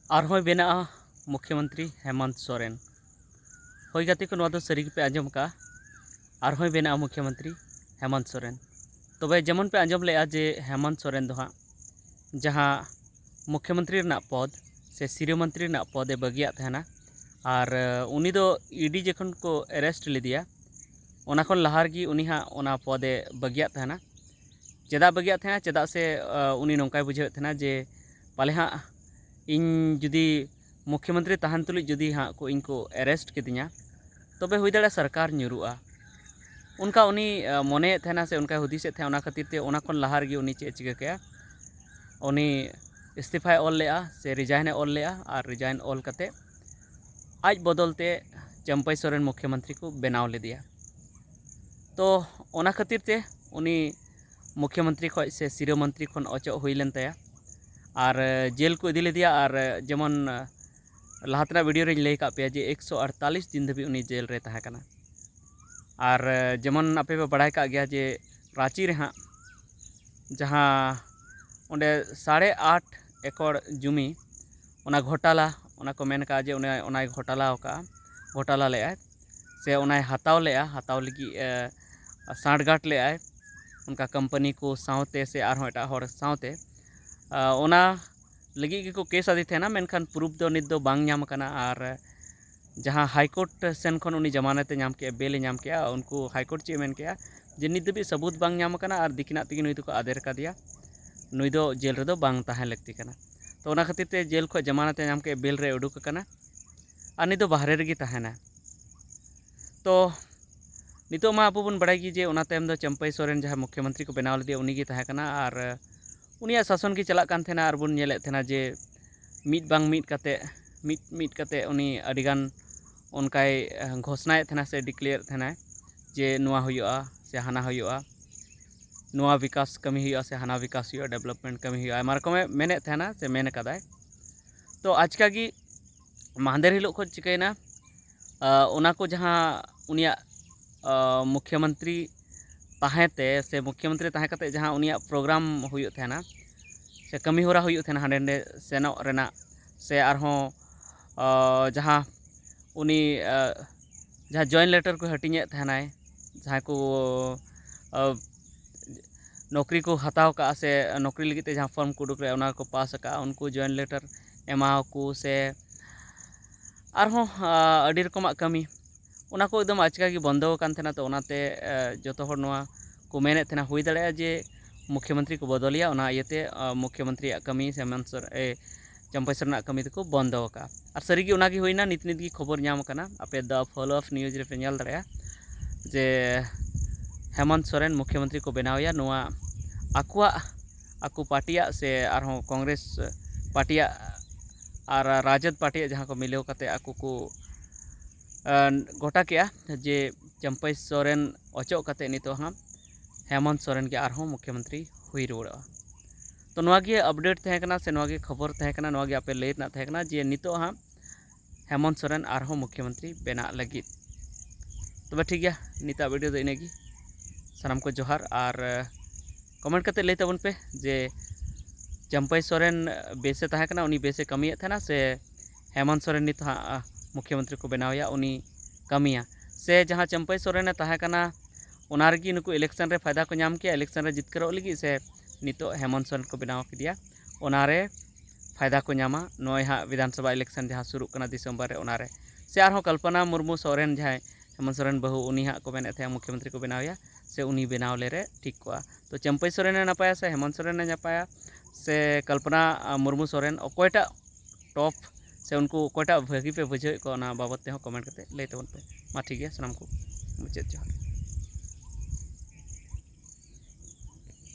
आरहों बेना मुख्यमंत्री हेमंत सोरेन होई गाते को नवा दो सरी पे आंजम का आरहों बेना मुख्यमंत्री हेमंत सोरेन तबे जेमन पे आंजम ले जे हेमंत सोरेन दो हाँ जहाँ मुख्यमंत्री रना पद से सिरो मंत्री रना पदे बगिया तहना और उनी दो ईडी जखन को अरेस्ट लेदिया ओना खन लहार गी उनी हाँ ओना पदे बगिया तहना चेदा बगिया तहना चेदा से उनी नौकाय बुझे तहना जे पाले हाँ इन जुदी मुख्यमंत्री तहन तुलिज जुदी हाँ को इनको अरेस्ट किदिया तबे हुई दाड़ा सरकार ᱧᱩᱨᱩᱜᱼᱟ उनका उनी मने थेना से उनका हुदिसे थे ओना खातिर ते ओना खन लहार गी उनी चे चिका के उनी इस्तीफाय ऑल लेआ से रिजाइन ऑल लेआ और रिजाइन ऑल कते आज बदलते चंपई सोरेन मुख्यमंत्री को बनाव लेदिया तो ओना खातिर ते उनी मुख्यमंत्री खो से सिरो मंत्री खन अचो हुई लेन तया और जेल को इदी लेदिया और जेमन लहातना वीडियो रे लई का पे जे 148 दिन धबी उनी जेल रे तहा कना और जेमन आपे पे बड़ाई का गया जे रांची रे हाँ जहाँ ओंडे 8.5 एकड़ जुमी ओना घोटाला ओना को मेन का जे ओना घोटाला का घोटाला ले से ओना हताव ले हताव लगी साठगांठ ले उनका कंपनी को सावते से आर एटा हर सावते ओना लगी को केस आदि थे ना मेनखान प्रूफ दो नित दो बांग नाम कना और जहाँ हाईकोर्ट सेन खन उनी जमानते नाम के बेल नाम के उनको हाईकोर्ट चे मेन के जे नित दबी सबूत बांग नाम कना और दिखना तगी नुई को आदेर का दिया नुई दो जेल रे दो बांग ताहे लगती कना तो ओना खातिर ते जेल खो जमानते नाम के बेल रे उडुक कना और नित दो बाहरे रेगी ताहेना तो नितो मा आपो बन बड़ाई जे ओना तायम दो चंपई सोरेन जहाँ मुख्यमंत्री को बनाव लेदिया उनी गी ताहे कना और उनिया शासन की चला कान थेना और बुन नेले थेना जे मीट बांग मीट कते उनी अडिगान उनकाय घोषणाए थेना से डिक्लेयर थेना जे नुआ हुयुआ से हाना हुयुआ नुआ विकास कमी हुयुआ से हाना विकास हुयुआ डेवलपमेंट कमी हुयुआ आयमा रकमे मेने थेना से मेन कदाय तो आजका गी मांदेर हिलो को चिकैना ओना को जहाँ उनिया मुख्यमंत्री ताहेते से मुख्यमंत्री ताहे कते जहाँ उनिया प्रोग्राम हुयुत थेना से कमी होरा हुयुत थेना हांडे सेनो रेना से आरहों जहाँ उनी जहाँ जॉइन लेटर को हटिंगे थेनाय जहाँ को नौकरी को हताव का से नौकरी लगी जहाँ फॉर्म को उडुक उना को पास का उनको जॉइन लेटर एमाव को से आरहों अडी रकम कमी उना को एकदम आचका की बंदो कान थेना तो ओनाते जतो हर नोआ को मेने थेना हुई दाड़े जे मुख्यमंत्री को बदलिया ओना इयते मुख्यमंत्री कमी से मंसर चंपई सोरेन कमी को बंदो का और सरीगी ओना की होइना नित की खबर नाम कना आपे द फॉलो अप न्यूज रे पे नेल दाड़े जे हेमंत सोरेन मुख्यमंत्री को बनावया नोआ आकु पार्टिया से आरहों कांग्रेस पार्टिया और राजद पार्टिया जहाँ को मिलेव कते आकु को गोटा के जे चंपई सोरेन अचो कते नितो हाँ हेमंत सोरेन के आरहों मुख्यमंत्री हुई रुड़ा तो नवागे अपडेट तहकना से नवागे खबर तहकना नवागे आपे लय ना तहकना जे नितो हाँ हेमंत सोरेन आरहों मुख्यमंत्री बेना लगी तबे ठीक गया निता वीडियो दो इनेगी सानाम को जोहार और कमेंट करते लय तबन पे जे चंपई सोरेन बेसे तहकना उनी बेसे कमिए थेना से हेमंत सोरेन नित हाँ मुख्यमंत्री को बनावया उनी कमिया से जहाँ चंपई सोरेन तहकना ओना रेगी नुकु इलेक्शन रे फायदा को नाम किया इलेक्शन रे जितकरो लगी से नितो हेमंत सोरेन को बनाव किदिया ओनारे फायदा को नामा नोय हाँ विधानसभा इलेक्शन जहाँ शुरू कना दिसंबर रे ओनारे से आरहों कल्पना मुर्मू सोरेन जहाँ हेमंत सोरेन बहु उनी हाँ को मेने थे मुख्यमंत्री को बनावया से उनी बनाव ले रे ठीक को तो चंपई सोरेन ने नपाया से हेमंत सोरेन ने नपाया से कल्पना मुर्मू सोरेन अकोयटा टॉप से उनको कोटा भागी पे बुझे को बाबत ते कमेंट करते लय तबन पे मा ठीक है सानाम को मुचाद जोहार।